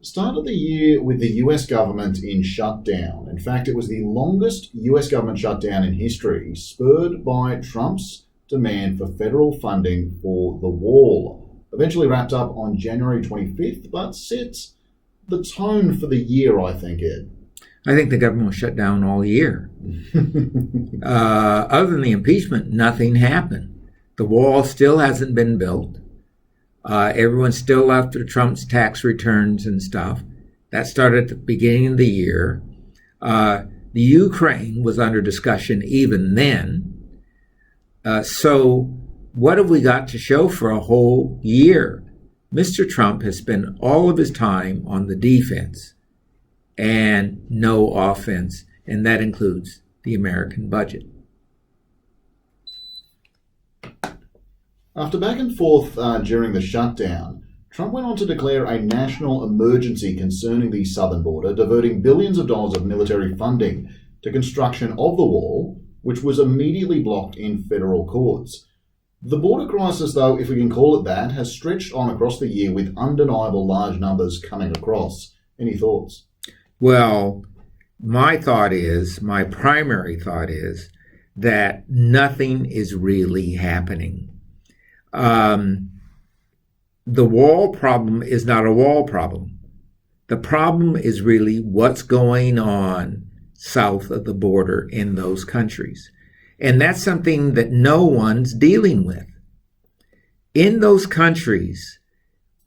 Started the year with the US government in shutdown. In fact, it was the longest US government shutdown in history, spurred by Trump's demand for federal funding for the wall. Eventually wrapped up on January 25th, but sets the tone for the year, I think, Ed. I think the government was shut down all year. Other than the impeachment, nothing happened. The wall still hasn't been built. Everyone's still after Trump's tax returns and stuff. That started at the beginning of the year. The Ukraine was under discussion even then. So what have we got to show for a whole year? Mr. Trump has spent all of his time on the defense and no offense, and that includes the American budget. After back and forth during the shutdown, Trump went on to declare a national emergency concerning the southern border, diverting billions of dollars of military funding to construction of the wall, which was immediately blocked in federal courts. The border crisis, though, if we can call it that, has stretched on across the year with undeniable large numbers coming across. Any thoughts? Well, my primary thought is that nothing is really happening. The wall problem is not a wall problem. The problem is really what's going on south of the border in those countries. And that's something that no one's dealing with. In those countries,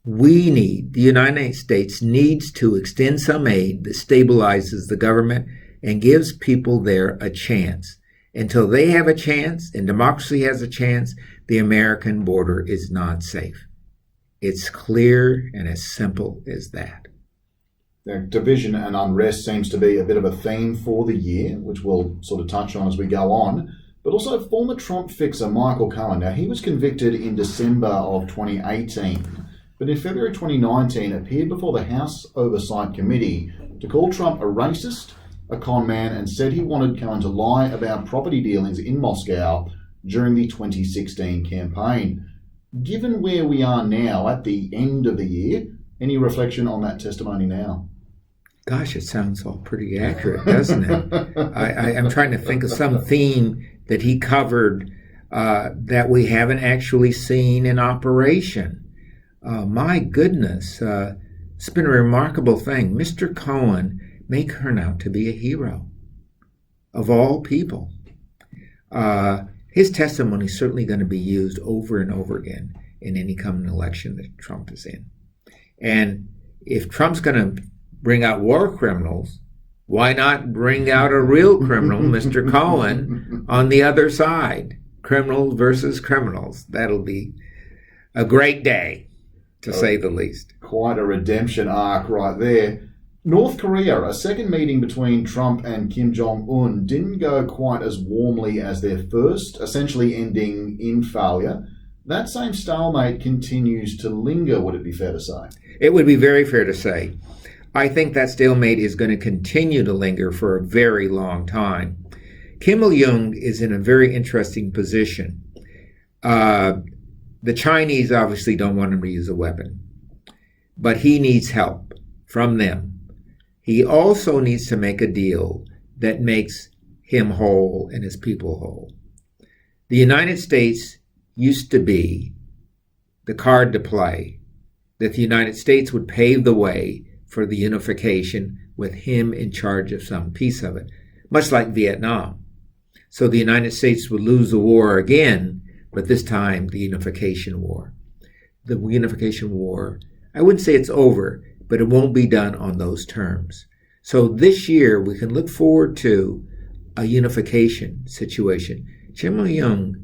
the United States needs to extend some aid that stabilizes the government and gives people there a chance. Until they have a chance and democracy has a chance, the American border is not safe. It's clear and as simple as that. Division and unrest seems to be a bit of a theme for the year, which we'll sort of touch on as we go on. But also former Trump fixer Michael Cohen. Now, he was convicted in December of 2018, but in February 2019 appeared before the House Oversight Committee to call Trump a racist, a con man, and said he wanted Cohen to lie about property dealings in Moscow during the 2016 campaign. Given where we are now at the end of the year, any reflection on that testimony now? Gosh, it sounds all pretty accurate, doesn't it? I'm trying to think of some theme that he covered that we haven't actually seen in operation. My goodness, it's been a remarkable thing. Mr. Cohen may turn out to be a hero of all people. His testimony is certainly going to be used over and over again in any coming election that Trump is in. And if Trump's going to bring out war criminals, why not bring out a real criminal, Mr. Cohen, on the other side? Criminals versus criminals. That'll be a great day, to say the least. Quite a redemption arc right there. North Korea, a second meeting between Trump and Kim Jong-un didn't go quite as warmly as their first, essentially ending in failure. That same stalemate continues to linger, would it be fair to say? It would be very fair to say. I think that stalemate is going to continue to linger for a very long time. Kim Il-sung is in a very interesting position. The Chinese obviously don't want him to use a weapon, but he needs help from them. He also needs to make a deal that makes him whole and his people whole. The United States used to be the card to play, that the United States would pave the way for the unification with him in charge of some piece of it, much like Vietnam. So the United States would lose the war again, but this time the unification war. The unification war, I wouldn't say it's over, but it won't be done on those terms. So this year we can look forward to a unification situation. Kim Il-sung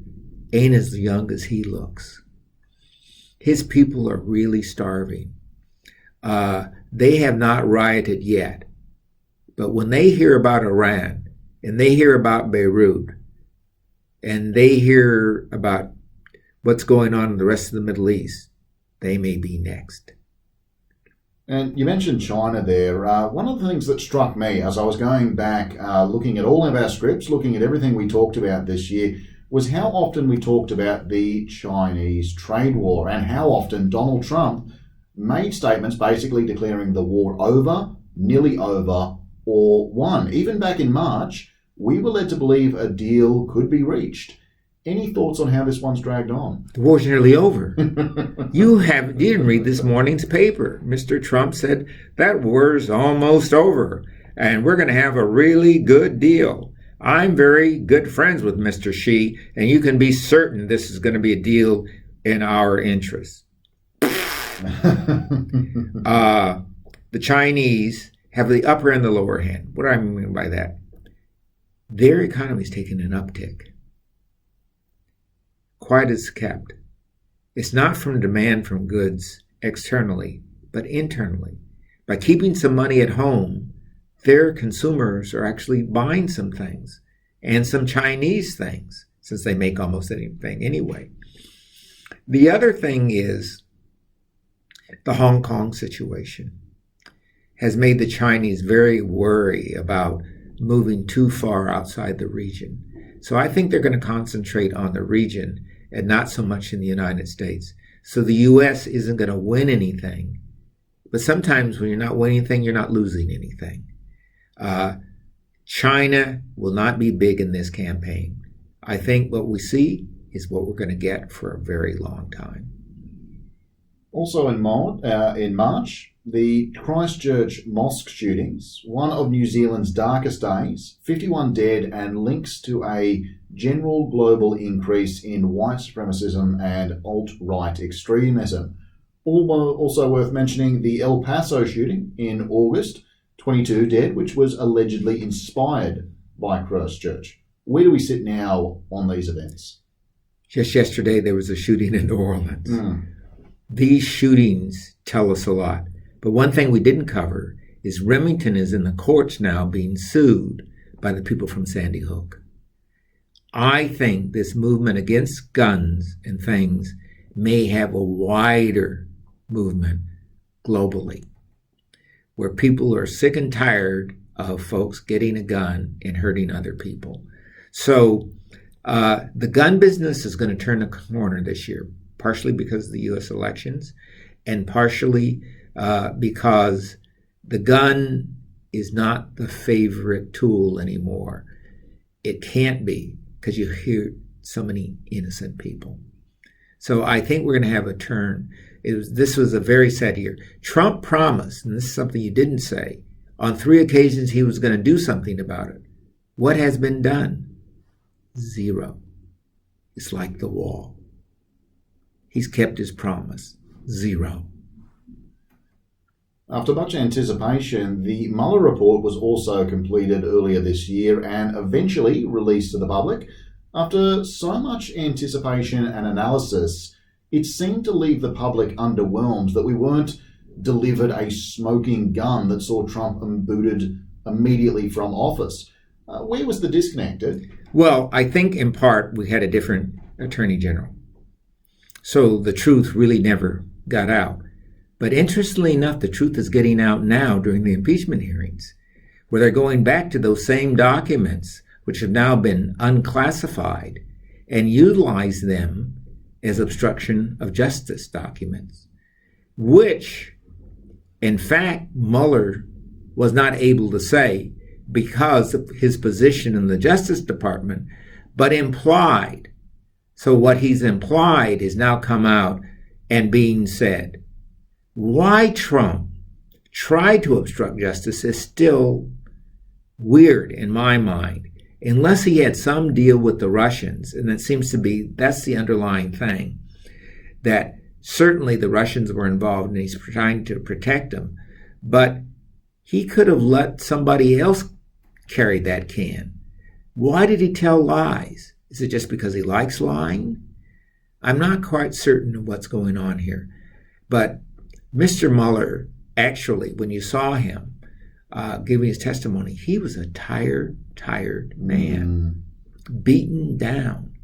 ain't as young as he looks. His people are really starving. They have not rioted yet. But when they hear about Iran, and they hear about Beirut, and they hear about what's going on in the rest of the Middle East, they may be next. And you mentioned China there. One of the things that struck me as I was going back, looking at all of our scripts, looking at everything we talked about this year, was how often we talked about the Chinese trade war and how often Donald Trump made statements basically declaring the war over, nearly over, or won. Even back in March, we were led to believe a deal could be reached. Any thoughts on how this one's dragged on? The war's nearly over. You didn't read this morning's paper. Mr. Trump said that war's almost over, and we're going to have a really good deal. I'm very good friends with Mr. Xi, and you can be certain this is going to be a deal in our interest. The Chinese have the upper and the lower hand. What do I mean by that? Their economy's taken an uptick. Quite as kept. It's not from demand from goods externally, but internally. By keeping some money at home, their consumers are actually buying some things, and some Chinese things, since they make almost anything anyway. The other thing is the Hong Kong situation has made the Chinese very wary about moving too far outside the region. So I think they're going to concentrate on the region and not so much in the United States. So the U.S. isn't going to win anything. But sometimes when you're not winning anything, you're not losing anything. China will not be big in this campaign. I think what we see is what we're going to get for a very long time. Also in March, the Christchurch mosque shootings, one of New Zealand's darkest days, 51 dead, and links to a general global increase in white supremacism and alt-right extremism. Also worth mentioning the El Paso shooting in August, 22 dead, which was allegedly inspired by Christchurch. Where do we sit now on these events? Just yesterday, there was a shooting in New Orleans. These shootings tell us a lot. But one thing we didn't cover is Remington is in the courts now being sued by the people from Sandy Hook. I think this movement against guns and things may have a wider movement globally, where people are sick and tired of folks getting a gun and hurting other people. So the gun business is going to turn a corner this year, partially because of the U.S. elections and partially because the gun is not the favorite tool anymore. It can't be, because you hear so many innocent people. So I think we're going to have a turn. This was a very sad year. Trump promised, and this is something you didn't say, on 3 occasions he was going to do something about it. What has been done? Zero. It's like the wall. He's kept his promise. Zero. After much anticipation, the Mueller report was also completed earlier this year and eventually released to the public. After so much anticipation and analysis, it seemed to leave the public underwhelmed that we weren't delivered a smoking gun that saw Trump booted immediately from office. Where was the disconnect, Ed? Well, I think in part we had a different attorney general. So the truth really never got out. But interestingly enough, the truth is getting out now during the impeachment hearings, where they're going back to those same documents, which have now been unclassified, and utilize them as obstruction of justice documents, which, in fact, Mueller was not able to say because of his position in the Justice Department, but implied. So what he's implied is now come out and being said. Why Trump tried to obstruct justice is still weird in my mind, unless he had some deal with the Russians, and it seems to be that's the underlying thing, that certainly the Russians were involved and he's trying to protect them, but he could have let somebody else carry that can. Why did he tell lies? Is it just because he likes lying? I'm not quite certain of what's going on here, but Mr. Mueller, actually, when you saw him giving his testimony, he was a tired man, beaten down.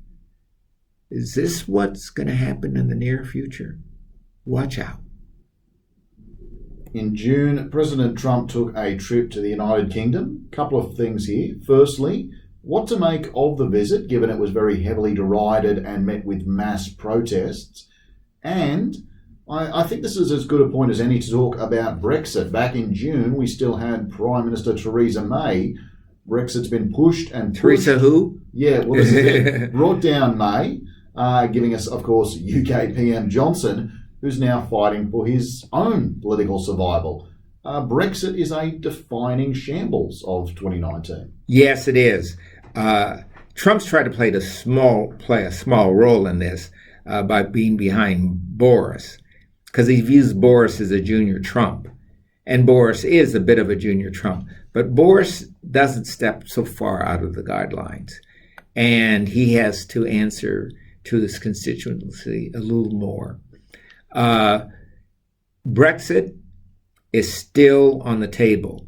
Is this what's going to happen in the near future? Watch out. In June, President Trump took a trip to the United Kingdom. A couple of things here. Firstly, what to make of the visit, given it was very heavily derided and met with mass protests, and I think this is as good a point as any to talk about Brexit. Back in June, we still had Prime Minister Theresa May. Brexit's been pushed and pushed. Theresa who? Yeah, well, this is it. Brought down May, giving us, of course, UK PM Johnson, who's now fighting for his own political survival. Brexit is a defining shambles of 2019. Yes, it is. Trump's tried to play a small role in this by being behind Boris, because he views Boris as a junior Trump. And Boris is a bit of a junior Trump. But Boris doesn't step so far out of the guidelines. And he has to answer to his constituency a little more. Brexit is still on the table.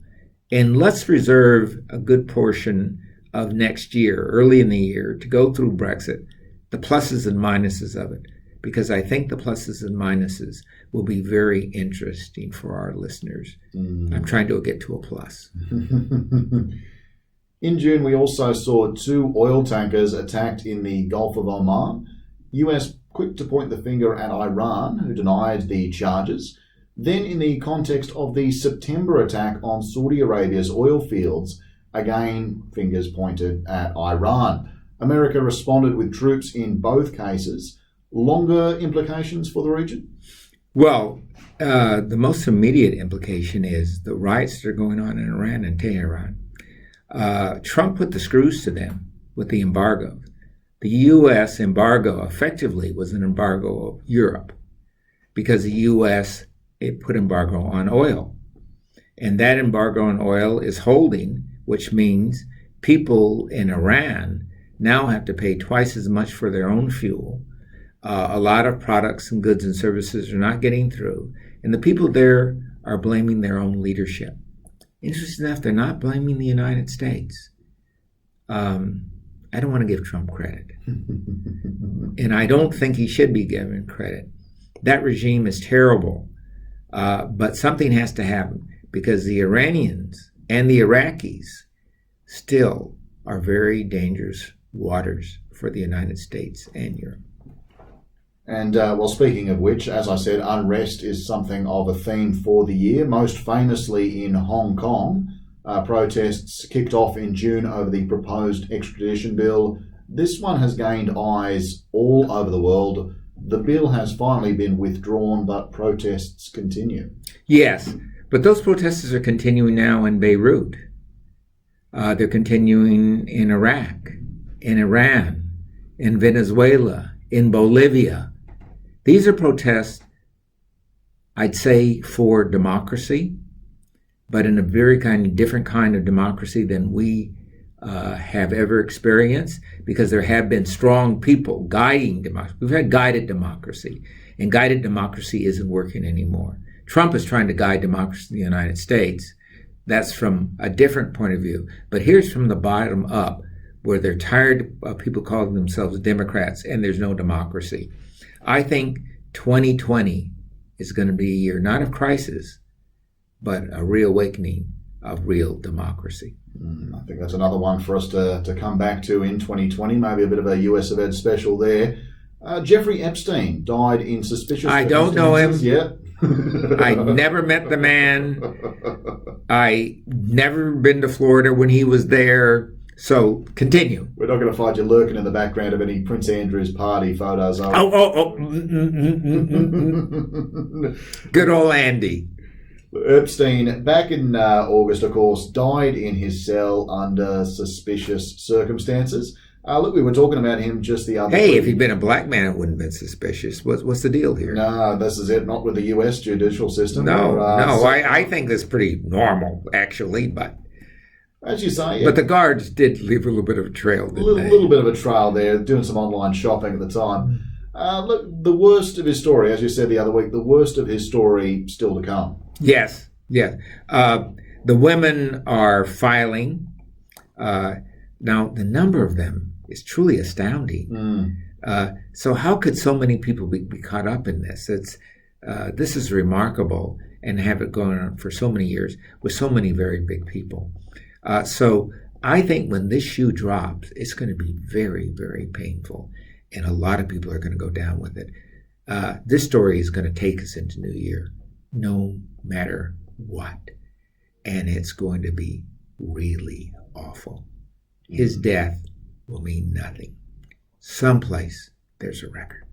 And let's reserve a good portion of next year, early in the year, to go through Brexit, the pluses and minuses of it, because I think the pluses and minuses will be very interesting for our listeners. I'm trying to get to a plus. In June, we also saw 2 oil tankers attacked in the Gulf of Oman. US quick to point the finger at Iran, who denied the charges. Then, in the context of the September attack on Saudi Arabia's oil fields, again, fingers pointed at Iran. America responded with troops in both cases. Longer implications for the region? Well, the most immediate implication is the riots that are going on in Iran and Tehran. Trump put the screws to them with the embargo. The U.S. embargo effectively was an embargo of Europe because the U.S. it put embargo on oil. And that embargo on oil is holding, which means people in Iran now have to pay twice as much for their own fuel. A lot of products and goods and services are not getting through. And the people there are blaming their own leadership. Interesting enough, they're not blaming the United States. I don't want to give Trump credit. And I don't think he should be given credit. That regime is terrible. But something has to happen because the Iranians and the Iraqis still are very dangerous waters for the United States and Europe. And, well, speaking of which, as I said, unrest is something of a theme for the year, most famously in Hong Kong. Protests kicked off in June over the proposed extradition bill. This one has gained eyes all over the world. The bill has finally been withdrawn, but protests continue. Yes, but those protesters are continuing now in Beirut. They're continuing in Iraq, in Iran, in Venezuela, in Bolivia. These are protests, I'd say, for democracy, but in a very different kind of democracy than we have ever experienced, because there have been strong people guiding democracy. We've had guided democracy, and guided democracy isn't working anymore. Trump is trying to guide democracy in the United States. That's from a different point of view. But here's from the bottom up, where they're tired of people calling themselves Democrats and there's no democracy. I think 2020 is going to be a year not of crisis, but a reawakening of real democracy. I think that's another one for us to come back to in 2020, maybe a bit of a US of Ed special there. Jeffrey Epstein died in suspicious I don't know him. Yeah. I never met the man. I never been to Florida when he was there. So continue. We're not going to find you lurking in the background of any Prince Andrew's party photos. Good old Andy. Epstein, back in August, of course, died in his cell under suspicious circumstances. Look, we were talking about him just the other week. If he'd been a black man, it wouldn't have been suspicious. What's the deal here? No, this is it. Not with the U.S. judicial system. I think that's pretty normal, actually, but... As you say... But the guards did leave a little bit of a trail, didn't they? A little bit of a trail there, doing some online shopping at the time. Look, the worst of his story, as you said the other week, the worst of his story still to come. Yes. The women are filing. Now, the number of them is truly astounding. So how could so many people be caught up in this? This is remarkable, and have it going on for so many years with so many very big people. So I think when this shoe drops, it's going to be very, very painful, and a lot of people are going to go down with it. This story is going to take us into New Year, no matter what. And it's going to be really awful. His death will mean nothing. Someplace there's a record.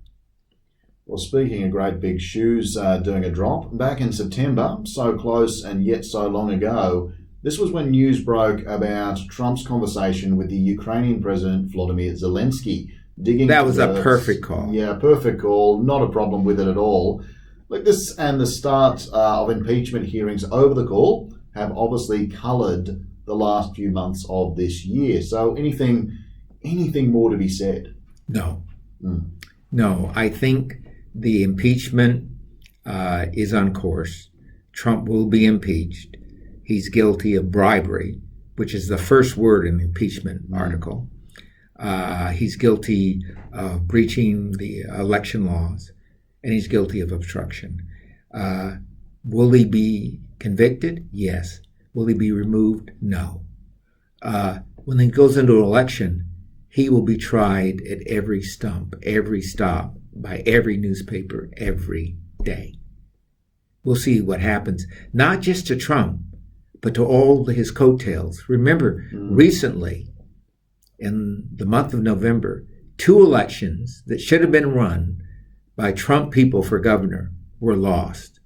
Well, speaking of great big shoes doing a drop, back in September, so close and yet so long ago, this was when news broke about Trump's conversation with the Ukrainian President Volodymyr Zelensky. That was a perfect call. Yeah, perfect call. Not a problem with it at all. Like this and the start of impeachment hearings over the call have obviously coloured the last few months of this year. So anything more to be said? No. No, I think the impeachment is on course. Trump will be impeached. He's guilty of bribery, which is the first word in the impeachment article. He's guilty of breaching the election laws, and he's guilty of obstruction. Will he be convicted? Yes. Will he be removed? No. When he goes into an election, he will be tried at every stump, every stop, by every newspaper, every day. We'll see what happens, not just to Trump, but to all his coattails. Remember, recently, in the month of November, 2 elections that should have been run by Trump people for governor were lost.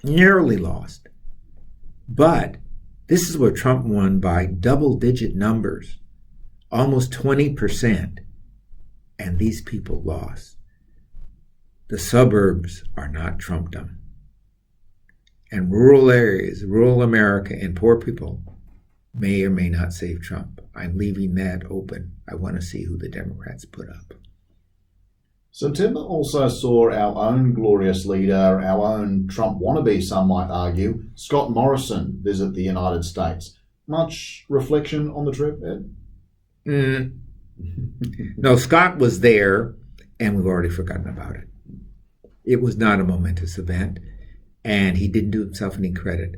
Narrowly lost. But this is where Trump won by double-digit numbers, almost 20%, and these people lost. The suburbs are not Trumpdom. And rural areas, rural America, and poor people may or may not save Trump. I'm leaving that open. I want to see who the Democrats put up. September also saw our own glorious leader, our own Trump wannabe, some might argue, Scott Morrison, visit the United States. Much reflection on the trip, Ed? No, Scott was there, and we've already forgotten about it. It was not a momentous event, and he didn't do himself any credit.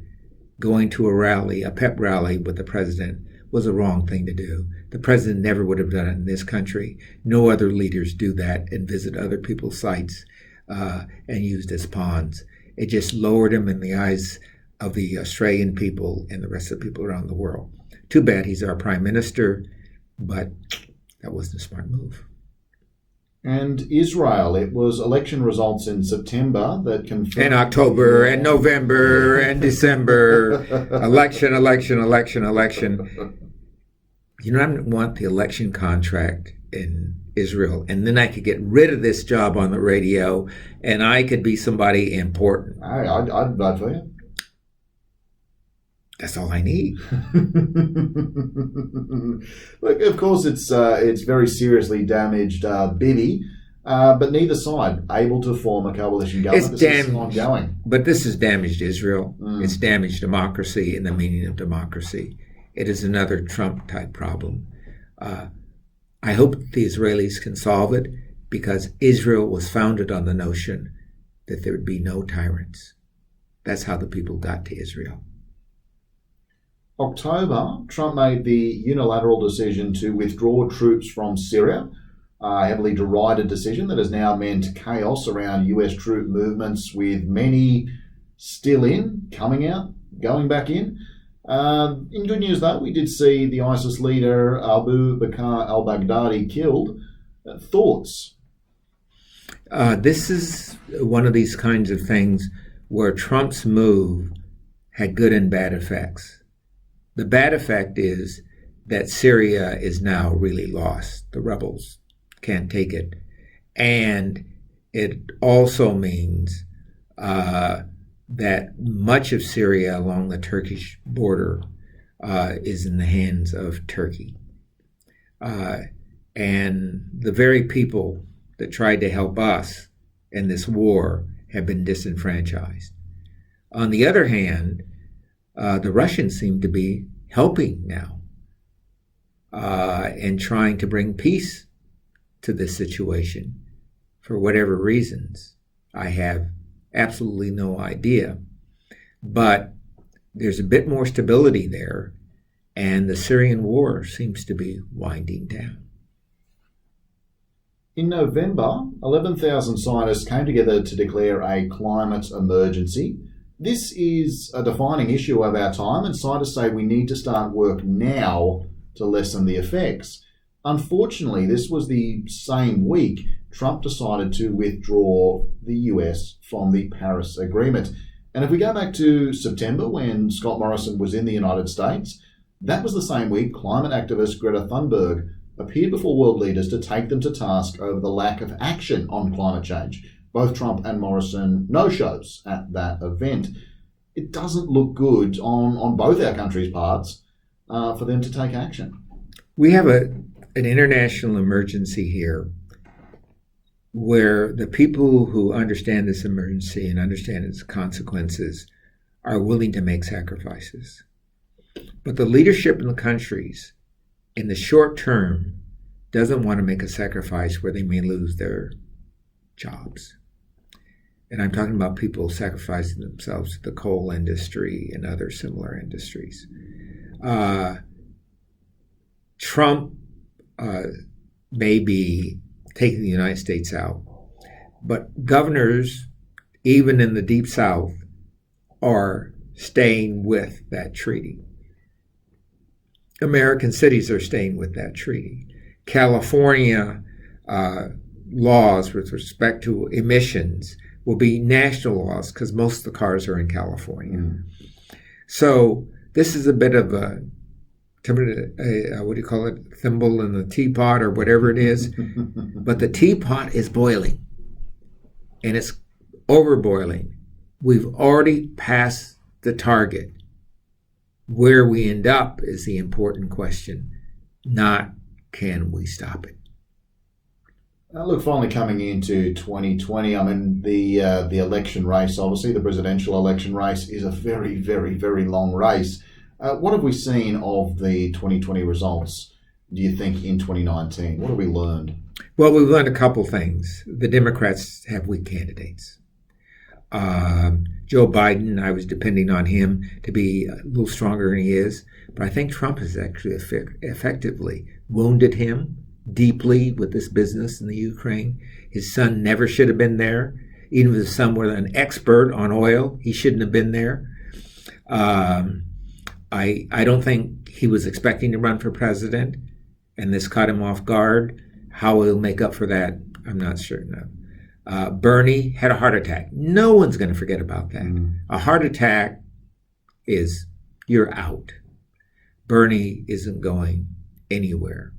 Going to a rally, a pep rally with the president, was a wrong thing to do. The president never would have done it in this country. No other leaders do that and visit other people's sites and used as pawns. It just lowered him in the eyes of the Australian people and the rest of the people around the world. Too bad he's our prime minister, but that wasn't a smart move. And Israel, it was election results in September that confirmed... And October, and November, and December. Election. You know, I want the election contract in Israel, and then I could get rid of this job on the radio, and I could be somebody important. I'd vote for you. That's all I need. Look, of course, it's very seriously damaged Bibi, but neither side able to form a coalition government. It's damaged, ongoing. But this has damaged Israel. It's damaged democracy in the meaning of democracy. It is another Trump-type problem. I hope the Israelis can solve it, because Israel was founded on the notion that there would be no tyrants. That's how the people got to Israel. October, Trump made the unilateral decision to withdraw troops from Syria, a heavily derided decision that has now meant chaos around US troop movements, with many still in, coming out, going back in. In good news, though, we did see the ISIS leader Abu Bakr al-Baghdadi killed. Thoughts? This is one of these kinds of things where Trump's move had good and bad effects. The bad effect is that Syria is now really lost. The rebels can't take it. And it also means that much of Syria along the Turkish border is in the hands of Turkey. And the very people that tried to help us in this war have been disenfranchised. On the other hand, the Russians seem to be helping now and trying to bring peace to this situation for whatever reasons. I have absolutely no idea. But there's a bit more stability there, and the Syrian war seems to be winding down. In November, 11,000 scientists came together to declare a climate emergency. This is a defining issue of our time, and scientists say we need to start work now to lessen the effects. Unfortunately, this was the same week Trump decided to withdraw the US from the Paris Agreement. And if we go back to September, when Scott Morrison was in the United States, that was the same week climate activist Greta Thunberg appeared before world leaders to take them to task over the lack of action on climate change. Both Trump and Morrison no-shows at that event. It doesn't look good on both our countries' parts for them to take action. We have an international emergency here where the people who understand this emergency and understand its consequences are willing to make sacrifices. But the leadership in the countries in the short term doesn't want to make a sacrifice where they may lose their jobs. And I'm talking about people sacrificing themselves to the coal industry and other similar industries. Trump may be taking the United States out, but governors, even in the Deep South, are staying with that treaty. American cities are staying with that treaty. California laws with respect to emissions will be national laws because most of the cars are in California. So this is a bit of a what do you call it, thimble in the teapot or whatever it is. But the teapot is boiling and it's overboiling. We've already passed the target. Where we end up is the important question, not can we stop it. Look, finally coming into 2020, I mean, the election race, obviously, the presidential election race is a very, very, very long race. What have we seen of the 2020 results, do you think, in 2019? What have we learned? Well, we've learned a couple things. The Democrats have weak candidates. Joe Biden, I was depending on him to be a little stronger than he is, but I think Trump has actually effectively wounded him deeply with this business in the Ukraine. His son never should have been there. Even if his son were an expert on oil, he shouldn't have been there. I don't think he was expecting to run for president, and this caught him off guard. How he'll make up for that, I'm not certain of. Bernie had a heart attack. No one's going to forget about that. A heart attack is, you're out. Bernie isn't going anywhere.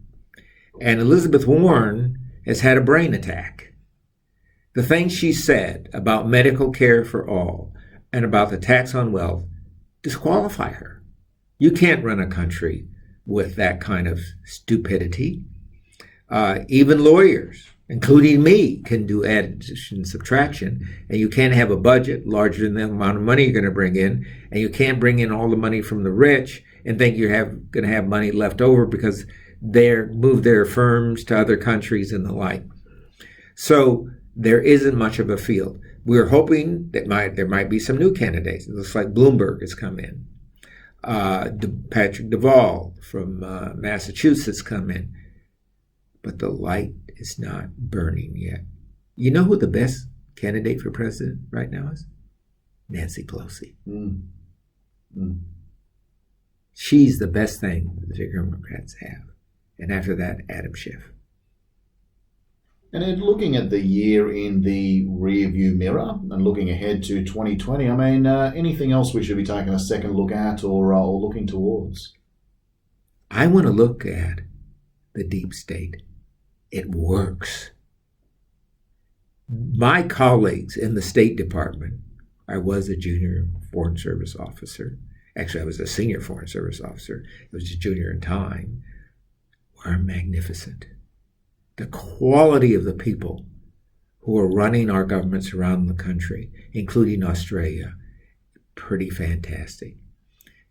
And Elizabeth Warren has had a brain attack. The things she said about medical care for all and about the tax on wealth disqualify her. You can't run a country with that kind of stupidity. Even lawyers, including me, can do addition and subtraction, and you can't have a budget larger than the amount of money you're going to bring in, and you can't bring in all the money from the rich and think you're going to have money left over because they move their firms to other countries and the like. So there isn't much of a field. We're hoping that there might be some new candidates. It looks like Bloomberg has come in. Patrick Duvall from Massachusetts come in. But the light is not burning yet. You know who the best candidate for president right now is? Nancy Pelosi. She's the best thing the Democrats have. And after that, Adam Schiff. And in looking at the year in the rearview mirror and looking ahead to 2020, I mean, anything else we should be taking a second look at or looking towards? I want to look at the deep state. It works. My colleagues in the State Department, I was a junior Foreign Service officer. Actually, I was a senior Foreign Service officer. It was just junior in time. Were magnificent. The quality of the people who are running our governments around the country, including Australia, pretty fantastic.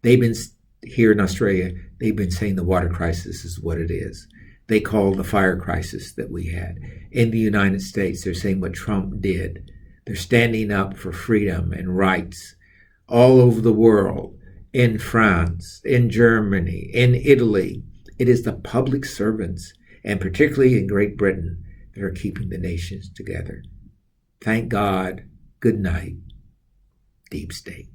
They've been here in Australia, they've been saying the water crisis is what it is. They call the fire crisis that we had. In the United States, they're saying what Trump did. They're standing up for freedom and rights all over the world, in France, in Germany, in Italy. It is the public servants, and particularly in Great Britain, that are keeping the nations together. Thank God. Good night, Deep State.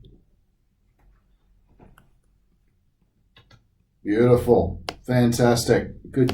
Beautiful. Fantastic. Good.